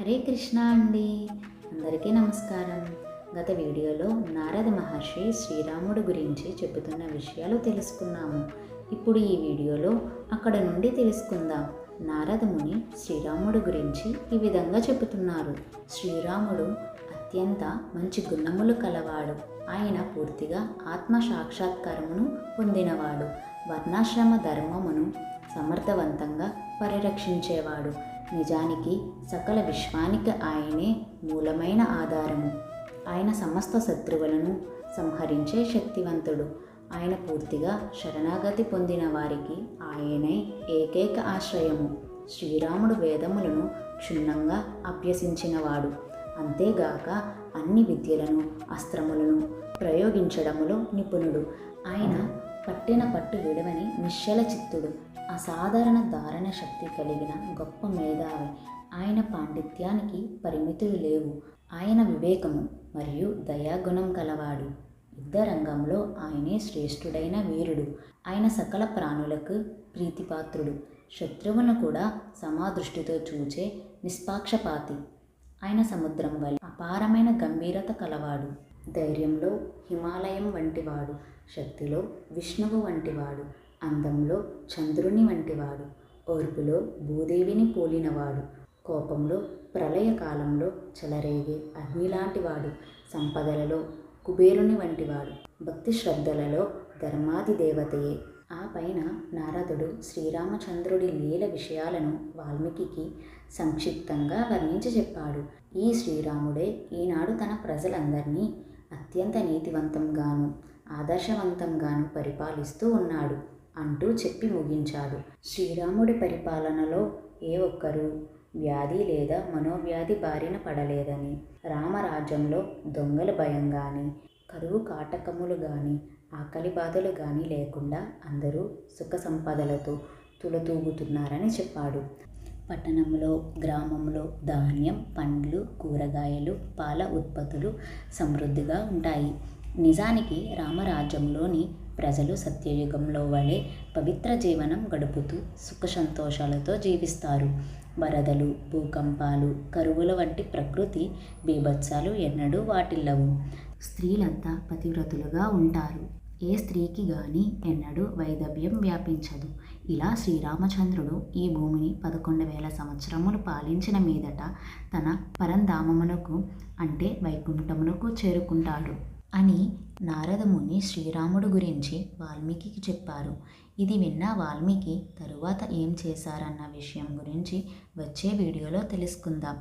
హరే కృష్ణ అండి. అందరికీ నమస్కారం. గత వీడియోలో నారద మహర్షి శ్రీరాముడు గురించి చెబుతున్న విషయాలు తెలుసుకున్నాము. ఇప్పుడు ఈ వీడియోలో అక్కడ నుండి తెలుసుకుందాం. నారద ముని శ్రీరాముడు గురించి ఈ విధంగా చెబుతున్నారు. శ్రీరాముడు అత్యంత మంచి గుణములు కలవాడు. ఆయన పూర్తిగా ఆత్మ సాక్షాత్కారమును పొందినవాడు. వర్ణాశ్రమ ధర్మమును సమర్థవంతంగా పరిరక్షించేవాడు. నిజానికి సకల విశ్వానికి ఆయనే మూలమైన ఆధారము. ఆయన సమస్త శత్రువులను సంహరించే శక్తివంతుడు. ఆయన పూర్తిగా శరణాగతి పొందిన వారికి ఆయనే ఏకైక ఆశ్రయము. శ్రీరాముడు వేదములను క్షుణ్ణంగా అభ్యసించినవాడు. అంతేగాక అన్ని విద్యలను అస్త్రములను ప్రయోగించడములో నిపుణుడు. ఆయన పట్టిన పట్టు విడవని నిశ్చల చిత్తుడు. అసాధారణ ధారణ శక్తి కలిగిన గొప్ప మేధావి. ఆయన పాండిత్యానికి పరిమితులు లేవు. ఆయన వివేకము మరియు దయాగుణం కలవాడు. యుద్ధ రంగంలో ఆయనే శ్రేష్ఠుడైన వీరుడు. ఆయన సకల ప్రాణులకు ప్రీతిపాత్రుడు. శత్రువులను కూడా సమాదృష్టితో చూచే నిష్పాక్షపాతి. ఆయన సముద్రం వలె అపారమైన గంభీరత కలవాడు. ధైర్యంలో హిమాలయం వంటివాడు. శక్తిలో విష్ణువు వంటివాడు. అందంలో చంద్రుని వంటివాడు. ఓర్పులో భూదేవిని పోలినవాడు. కోపంలో ప్రళయకాలంలో చెలరేగే అగ్నిలాంటివాడు. సంపదలలో కుబేరుని వంటివాడు. భక్తి శ్రద్ధలలో ధర్మాది దేవతయే. ఆ పైన నారదుడు శ్రీరామచంద్రుడి లీల విషయాలను వాల్మీకి సంక్షిప్తంగా వర్ణించి చెప్పాడు. ఈ శ్రీరాముడే ఈనాడు తన ప్రజలందరినీ అత్యంత నీతివంతంగాను ఆదర్శవంతంగాను పరిపాలిస్తూ ఉన్నాడు అంటూ చెప్పి ముగించాడు. శ్రీరాముడి పరిపాలనలో ఏ ఒక్కరూ వ్యాధి లేదా మనోవ్యాధి బారిన పడలేదని, రామరాజ్యంలో దొంగల భయం కానీ, కరువు కాటకములు కానీ, ఆకలి బాధలు కానీ లేకుండా అందరూ సుఖ సంపదలతో తులతూగుతున్నారని చెప్పాడు. పట్టణంలో గ్రామంలో ధాన్యం, పండ్లు, కూరగాయలు, పాల ఉత్పత్తులు సమృద్ధిగా ఉంటాయి. నిజానికి రామరాజ్యంలోని ప్రజలు సత్యయుగంలో వలె పవిత్ర జీవనం గడుపుతూ సుఖ సంతోషాలతో జీవిస్తారు. వరదలు, భూకంపాలు, కరువుల వంటి ప్రకృతి బీభత్సాలు ఎన్నడూ వాటిల్లవు. స్త్రీలంతా పతివ్రతులుగా ఉంటారు. ఏ స్త్రీకి గాని ఎన్నడూ వైధవ్యం వ్యాపించదు. ఇలా శ్రీరామచంద్రుడు ఈ భూమిని 11,000 సంవత్సరములు పాలించిన మీదట తన పరంధామమునకు అంటే వైకుంఠమునకు చేరుకుంటాడు అని నారదముని శ్రీరాముడు గురించి వాల్మీకి చెప్పారు. ఇది విన్న వాల్మీకి తరువాత ఏం చేశారన్న విషయం గురించి వచ్చే వీడియోలో తెలుసుకుందాం.